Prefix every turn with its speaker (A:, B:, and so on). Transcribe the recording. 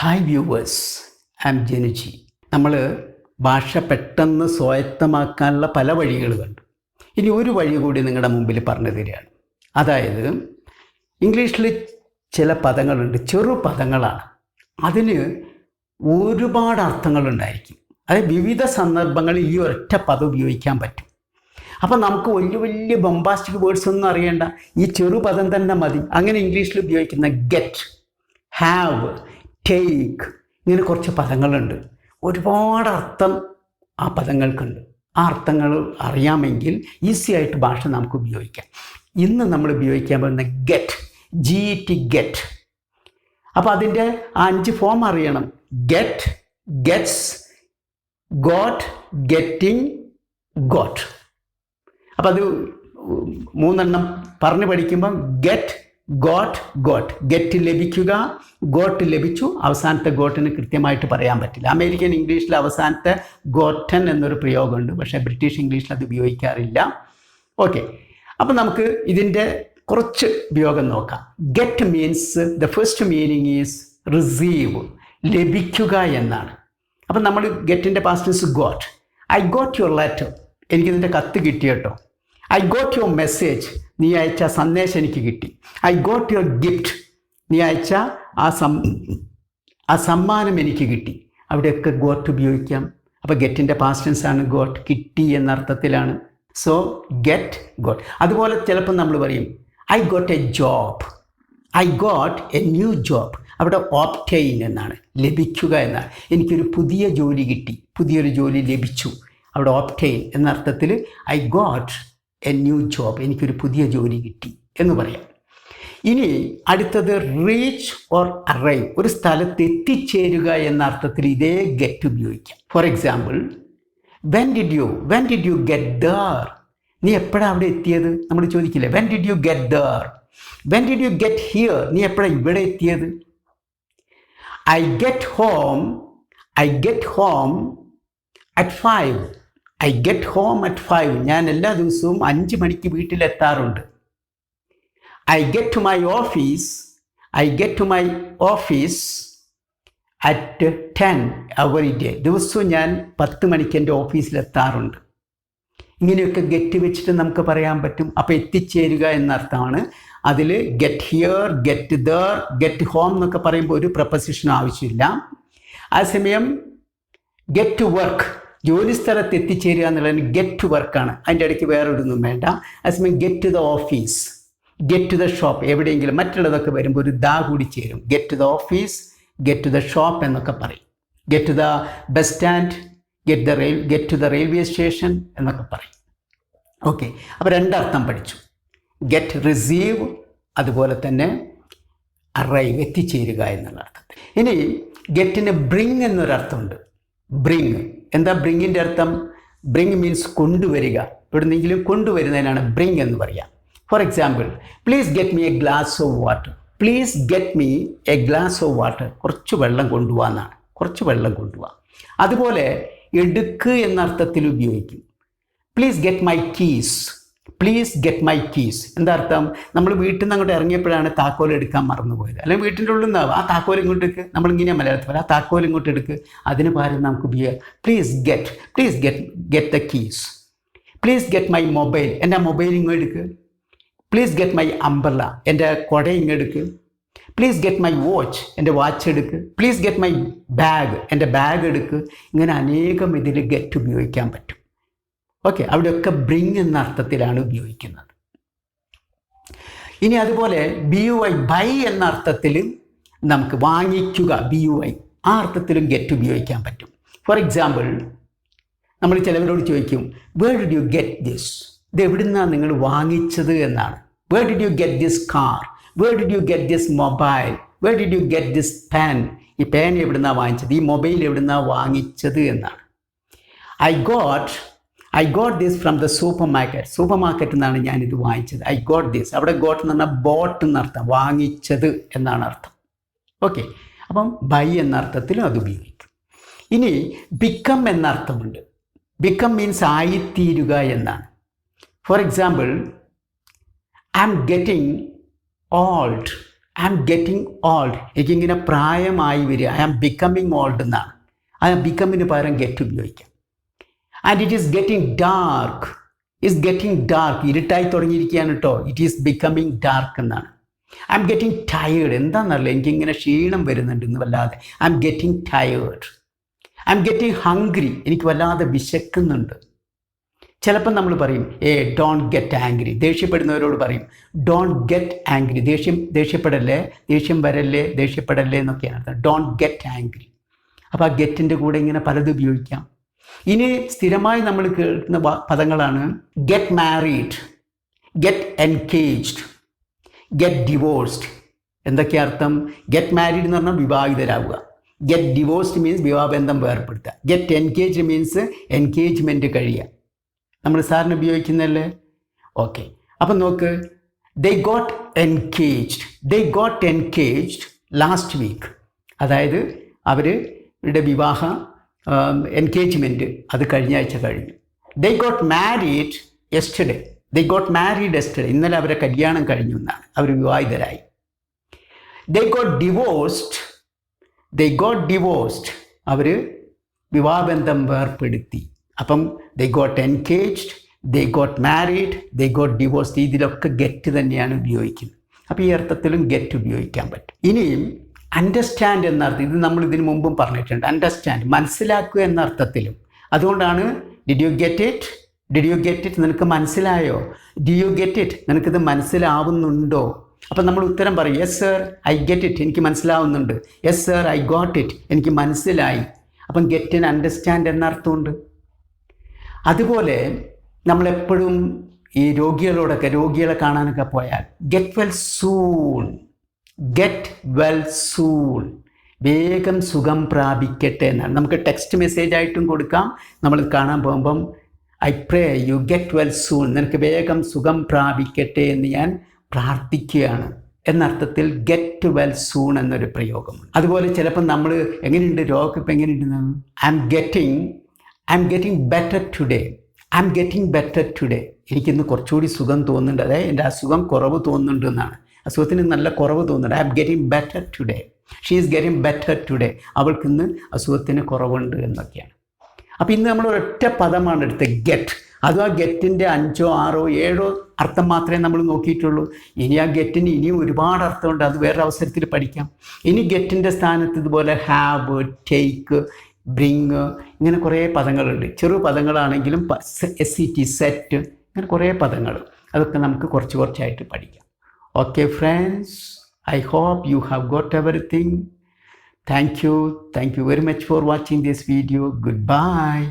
A: Hi viewers, I am Januji. നമ്മൾ ഭാഷ പെട്ടെന്ന് സ്വായത്തമാക്കാനുള്ള പല വഴികൾ കണ്ടു. ഇനി ഒരു വഴി കൂടി നിങ്ങളുടെ മുമ്പിൽ പറഞ്ഞു തരികയാണ്. അതായത് ഇംഗ്ലീഷിൽ ചില പദങ്ങളുണ്ട്, ചെറു പദങ്ങളാണ്. അതിന് ഒരുപാട് അർത്ഥങ്ങളുണ്ടായിരിക്കും. അതായത് വിവിധ സന്ദർഭങ്ങളിൽ ഈ ഒറ്റ പദം ഉപയോഗിക്കാൻ പറ്റും. അപ്പം നമുക്ക് വലിയ വലിയ ബൊംബാസ്റ്റിക് വേർഡ്സ് ഒന്നും അറിയേണ്ട, ഈ ചെറുപദം തന്നെ മതി. അങ്ങനെ ഇംഗ്ലീഷിൽ ഉപയോഗിക്കുന്ന ഗെറ്റ്, ഹാവ്, ടേക്ക്, ഇങ്ങനെ കുറച്ച് പദങ്ങളുണ്ട്. ഒരുപാട് അർത്ഥം ആ പദങ്ങൾക്കുണ്ട്. ആ അർത്ഥങ്ങൾ അറിയാമെങ്കിൽ ഈസി ആയിട്ട് ഭാഷ നമുക്ക് ഉപയോഗിക്കാം. ഇന്ന് നമ്മൾ ഉപയോഗിക്കാൻ പോകുന്ന ഗെറ്റ്, GET, ഗെറ്റ്. അപ്പോൾ അതിൻ്റെ 5 ഫോം അറിയണം. Get, gets, got, getting, got. അപ്പോൾ അത് 3 പറഞ്ഞ് പഠിക്കുമ്പം ഗെറ്റ്, ഗോട്ട്, ഗോട്ട്. ഗെറ്റ് ലഭിക്കുക, ഗോട്ട് ലഭിച്ചു. അവസാനത്തെ ഗോട്ടിന് കൃത്യമായിട്ട് പറയാൻ പറ്റില്ല. അമേരിക്കൻ ഇംഗ്ലീഷിൽ അവസാനത്തെ ഗോട്ടൻ എന്നൊരു പ്രയോഗമുണ്ട്, പക്ഷേ ബ്രിട്ടീഷ് ഇംഗ്ലീഷിൽ അത് ഉപയോഗിക്കാറില്ല. ഓക്കെ, അപ്പം നമുക്ക് ഇതിൻ്റെ കുറച്ച് ഉപയോഗം നോക്കാം. Get means the first meaning is receive, ലഭിക്കുക എന്നാണ്. അപ്പം നമ്മൾ ഗെറ്റിൻ്റെ past tense got. I got your letter, എനിക്കിതിൻ്റെ കത്ത് കിട്ടി കേട്ടോ. ഐ ഗോട്ട് യുവർ മെസ്സേജ്, നീ അയച്ച സന്ദേശം എനിക്ക് കിട്ടി. ഐ ഗോട്ട് യുവർ ഗിഫ്റ്റ്, നീ അയച്ച ആ സമ്മാനം എനിക്ക് കിട്ടി. അവിടെയൊക്കെ ഗോട്ട് ഉപയോഗിക്കാം. അപ്പോൾ ഗെറ്റിൻ്റെ പാസ്റ്റ് ടെൻസ് ആണ് ഗോട്ട്, കിട്ടി എന്നർത്ഥത്തിലാണ്. So get, got. അതുപോലെ ചിലപ്പോൾ നമ്മൾ പറയും I got a job, I got a new job. അവിടെ ഓപ്റ്റെയിൻ എന്നാണ്, ലഭിക്കുക എന്നാണ്. എനിക്കൊരു പുതിയ ജോലി കിട്ടി, പുതിയൊരു ജോലി ലഭിച്ചു. അവിടെ ഓപ്റ്റെയിൻ എന്ന അർത്ഥത്തിൽ I got a new job, എനിക്കൊരു പുതിയ ജോലി കിട്ടി എന്ന് പറയാം. ഇനി അടുത്തത് റീച്ച് ഓർ അറൈവ്, ഒരു സ്ഥലത്ത് എത്തിച്ചേരുക എന്ന അർത്ഥത്തിൽ ഇതേ ഗെറ്റ് ഉപയോഗിക്കാം. For example, when did you get there, നീ എപ്പോഴാണ് അവിടെ എത്തിയത്? നമ്മൾ ചോദിക്കില്ലേ when did you get there. When did you get here, നീ എപ്പോഴാണ് ഇവിടെ എത്തിയത്? I get home at 5. I get home at 5, ഞാൻ എല്ലാ ദിവസവും 5 മണിക്ക് വീട്ടിലെത്താറുണ്ട്. I get to my office at 10 every day, ദിവസവും ഞാൻ 10 മണിക്ക് എൻ്റെ ഓഫീസിലെത്താറുണ്ട്. ഇങ്ങനെയൊക്കെ ഗെറ്റ് വെച്ചിട്ട് നമുക്ക് പറയാൻ പറ്റും. അപ്പോൾ എത്തിച്ചേരുക എന്നർത്ഥമാണ്. അതിൽ get here, get there, get home എന്നൊക്കെ പറയുമ്പോൾ ഒരു പ്രപ്പോസിഷൻ ആവശ്യമില്ല. അതേസമയം ഗെറ്റ് ടു വർക്ക്, ജോലി സ്ഥലത്ത് എത്തിച്ചേരുക എന്നുള്ളതിന് ഗെറ്റ് ടു വർക്കാണ്. അതിൻ്റെ ഇടയ്ക്ക് വേറെ ഒന്നും വേണ്ട. അതേസമയം get to the office, get to the shop, എവിടെയെങ്കിലും മറ്റുള്ളതൊക്കെ വരുമ്പോൾ ഒരു ദാ കൂടി ചേരും. Get to the office, get to the shop എന്നൊക്കെ പറയും. Get to the bus stand, get to the railway station എന്നൊക്കെ പറയും. ഓക്കെ, അപ്പോൾ 2 അർത്ഥം പഠിച്ചു. ഗെറ്റ്, റിസീവ്, അതുപോലെ തന്നെ അറൈവ്, എത്തിച്ചേരുക എന്നുള്ള അർത്ഥത്തിൽ. ഇനി ഗെറ്റിന് ബ്രിങ് എന്നൊരർത്ഥമുണ്ട്. ബ്രിങ്, എന്താ ബ്രിങ്ങിൻ്റെ അർത്ഥം? ബ്രിങ് മീൻസ് കൊണ്ടുവരിക, എവിടുന്നെങ്കിലും കൊണ്ടുവരുന്നതിനാണ് ബ്രിങ് എന്ന് പറയുക. For example, please get me A glass of water. Please get me A glass of water, കുറച്ച് വെള്ളം കൊണ്ടുപോകാന്നാണ്, കുറച്ച് വെള്ളം കൊണ്ടുപോകാം. അതുപോലെ എടുക്ക് എന്ന അർത്ഥത്തിൽ ഉപയോഗിക്കും. Please get my keys, please get my keys. എന്താ അർത്ഥം? നമ്മൾ വീട്ടിൽ നിന്ന് അങ്ങോട്ട് ഇറങ്ങിയപ്പോഴാണ് താക്കോൽ എടുക്കാൻ മറന്നുപോയത്, അല്ലെങ്കിൽ വീട്ടിൻ്റെ ഉള്ളിൽ നിന്നാവും ആ താക്കോൽ ഇങ്ങോട്ട് എടുക്ക്. നമ്മളിങ്ങനെ മലയാളത്തിൽ പറയാം, ആ താക്കോൽ ഇങ്ങോട്ട് എടുക്ക്. അതിന് പകരം നമുക്ക് ഉപയോഗിക്കാം please get the keys. Please get my mobile, എൻ്റെ മൊബൈൽ ഇങ്ങോട്ട് എടുക്ക്. പ്ലീസ് ഗെറ്റ് മൈ അംബ്രല്ല, എൻ്റെ കുട ഇങ്ങെടുക്ക്. പ്ലീസ് ഗെറ്റ് മൈ വാച്ച്, എൻ്റെ വാച്ച് എടുക്ക്. പ്ലീസ് ഗെറ്റ് മൈ ബാഗ്, എൻ്റെ ബാഗ് എടുക്ക്. ഇങ്ങനെ അനേകം ഇതിൽ ഗെറ്റ് ഉപയോഗിക്കാൻ പറ്റും. ഓക്കെ, അവിടെയൊക്കെ ബ്രിങ് എന്ന അർത്ഥത്തിലാണ് ഉപയോഗിക്കുന്നത്. ഇനി അതുപോലെ BUY, ബൈ എന്ന അർത്ഥത്തിൽ നമുക്ക് വാങ്ങിക്കുക, BUY, ആ അർത്ഥത്തിലും ഗെറ്റ് ഉപയോഗിക്കാൻ പറ്റും. ഫോർ എക്സാമ്പിൾ, നമ്മൾ ചിലവരോട് ചോദിക്കും where did you get this, ഇത് എവിടുന്നാണ് നിങ്ങൾ വാങ്ങിച്ചത് എന്നാണ്. Where did you get this car, where did you get this mobile, where did you get this pen, ഈ പേൻ എവിടുന്നാണ് വാങ്ങിച്ചത്, ഈ മൊബൈൽ എവിടുന്നാണ് വാങ്ങിച്ചത് എന്നാണ്. I got this from the സൂപ്പർ മാർക്കറ്റിൽ നിന്നാണ് ഞാനിത് വാങ്ങിച്ചത്. ഐ ഗോട്ട് ദിസ്, അവിടെ ഗോട്ട് എന്ന് പറഞ്ഞാൽ ബോട്ട് എന്നർത്ഥം, വാങ്ങിച്ചത് എന്നാണ് അർത്ഥം. ഓക്കെ, അപ്പം ബൈ എന്ന അർത്ഥത്തിലും അത് ഉപയോഗിക്കും. ഇനി ബിക്കം എന്ന അർത്ഥമുണ്ട്. ബിക്കം മീൻസ് ആയിത്തീരുക എന്നാണ്. For example, I M getting old, I am getting old, എനിക്കിങ്ങനെ പ്രായമായി വരിക. ഐ ആം ബിക്കമിങ് ഓൾഡ് എന്നാണ്. ഐ ആം ബിക്കമിന് പകരം ഗെറ്റ് ഉപയോഗിക്കാം. And it is getting dark, ഇരുട്ടായി തുടങ്ങിയിരിക്കുകയാണ് കേട്ടോ. ഇറ്റ് ഈസ് ബിക്കമിങ് ഡാർക്ക് എന്നാണ്. ഐ എം ഗെറ്റിംഗ് ടയേർഡ്, എന്താണെന്നറിയില്ല, എനിക്കിങ്ങനെ ക്ഷീണം വരുന്നുണ്ട് ഇന്ന് വല്ലാതെ. I M getting tired. I M getting hungry, എനിക്ക് വല്ലാതെ വിശക്കുന്നുണ്ട്. ചിലപ്പോൾ നമ്മൾ പറയും ഡോണ്ട് ഗെറ്റ് ആംഗ്രി, ദേഷ്യപ്പെടുന്നവരോട് പറയും ഡോണ്ട് ഗെറ്റ് ആംഗ്രി, ദേഷ്യം വരല്ലേ എന്നൊക്കെയാണ് അർത്ഥം. Don't get angry. അപ്പോൾ ആ ഗെറ്റിൻ്റെ കൂടെ ഇങ്ങനെ പലതും ഉപയോഗിക്കാം. ഇനി സ്ഥിരമായി നമ്മൾ കേൾക്കുന്ന പദങ്ങളാണ് get married, get engaged, get divorced. എന്തൊക്കെയാ അർത്ഥം? ഗെറ്റ് മാരീഡ് എന്ന് പറഞ്ഞാൽ വിവാഹിതരാകുക. ഗെറ്റ് ഡിവോഴ്സ്ഡ് മീൻസ് വിവാഹബന്ധം വേർപ്പെടുത്തുക. ഗെറ്റ് എൻഗേജ്ഡ് മീൻസ് എൻഗേജ്മെൻറ്റ് കഴിയുക. നമ്മൾ സാറിന് ഉപയോഗിക്കുന്നല്ലേ? ഓക്കെ, അപ്പം നോക്ക്, they got engaged last week. അതായത് അവരുടെ വിവാഹ എൻഗേജ്മെൻറ്റ് അത് കഴിഞ്ഞ ആഴ്ച കഴിഞ്ഞു. ദേ ഗോട്ട് മാരീഡ് യെസ്റ്റർഡേ, ഇന്നലെ അവരെ കല്യാണം കഴിഞ്ഞു എന്നാണ്, അവർ വിവാഹിതരായി. ദേ ഗോട്ട് ഡിവോഴ്സ്ഡ്, അവർ വിവാഹബന്ധം വേർപ്പെടുത്തി. അപ്പം ദേ got engaged, they got married, they got divorced, ഇതിലൊക്കെ ഗെറ്റ് തന്നെയാണ് ഉപയോഗിക്കുന്നത്. അപ്പോൾ ഈ അർത്ഥത്തിലും ഗെറ്റ് ഉപയോഗിക്കാൻ പറ്റും. ഇനിയും അണ്ടർസ്റ്റാൻഡ് എന്ന അർത്ഥം, ഇത് നമ്മൾ ഇതിനു മുമ്പും പറഞ്ഞിട്ടുണ്ട്. അണ്ടർസ്റ്റാൻഡ്, മനസ്സിലാക്കുക എന്ന അർത്ഥത്തിലും. അതുകൊണ്ടാണ് ഡിഡ് യു ഗെറ്റ് ഇറ്റ്, നിനക്ക് മനസ്സിലായോ? ഡു യു ഗെറ്റ് ഇറ്റ്, നിനക്കിത് മനസ്സിലാവുന്നുണ്ടോ? അപ്പം നമ്മൾ ഉത്തരം പറയും yes sir I get it, എനിക്ക് മനസ്സിലാവുന്നുണ്ട്. Yes sir I got it, എനിക്ക് മനസ്സിലായി. അപ്പം ഗെറ്റിന് അണ്ടർസ്റ്റാൻഡ് എന്ന അർത്ഥമുണ്ട്. അതുപോലെ നമ്മളെപ്പോഴും ഈ രോഗികളെ കാണാനൊക്കെ പോയാൽ ഗെറ്റ് വെൽ സൂൺ, വേഗം സുഖം പ്രാപിക്കട്ടെ എന്നാണ്. നമുക്ക് ടെക്സ്റ്റ് മെസ്സേജ് ആയിട്ടും കൊടുക്കാം. നമ്മൾ കാണാൻ പോകുമ്പം I pray you get well soon, നിനക്ക് വേഗം സുഖം പ്രാപിക്കട്ടെ എന്ന് ഞാൻ പ്രാർത്ഥിക്കുകയാണ് എന്നർത്ഥത്തിൽ ഗെറ്റ് വെൽ സൂൺ എന്നൊരു പ്രയോഗമുണ്ട്. അതുപോലെ ചിലപ്പം നമ്മൾ എങ്ങനെയുണ്ട്, രോഗം ഇപ്പം എങ്ങനെയുണ്ട്, I M getting better today, എനിക്കിന്ന് കുറച്ചുകൂടി സുഖം തോന്നുന്നുണ്ട്, അതായത് എൻ്റെ അസുഖം കുറവ് തോന്നുന്നുണ്ട് എന്നാണ്. അസുഖത്തിന് നല്ല കുറവ് തോന്നുന്നുണ്ട്. I M getting better today, she is getting better today, അവൾക്കിന്ന് അസുഖത്തിന് കുറവുണ്ട് എന്നൊക്കെയാണ്. അപ്പോൾ ഇന്ന് നമ്മൾ ഒരൊറ്റ പദമാണ് എടുത്തത്, ഗെറ്റ്. അതും ആ ഗെറ്റിൻ്റെ 5, 6, 7 അർത്ഥം മാത്രമേ നമ്മൾ നോക്കിയിട്ടുള്ളൂ. ഇനി ആ ഗെറ്റിന് ഇനിയും ഒരുപാട് അർത്ഥമുണ്ട്, അത് വേറെ അവസരത്തിൽ പഠിക്കാം. ഇനി ഗെറ്റിൻ്റെ സ്ഥാനത്ത് ഇതുപോലെ ഹാവ്, ടേക്ക്, ബ്രിങ്, ഇങ്ങനെ കുറേ പദങ്ങളുണ്ട്. ചെറു പദങ്ങളാണെങ്കിലും സെറ്റ്, ഇങ്ങനെ കുറേ പദങ്ങൾ, അതൊക്കെ നമുക്ക് കുറച്ചായിട്ട് പഠിക്കാം. Okay friends, I hope you have got everything. Thank you very much for watching this video. Goodbye.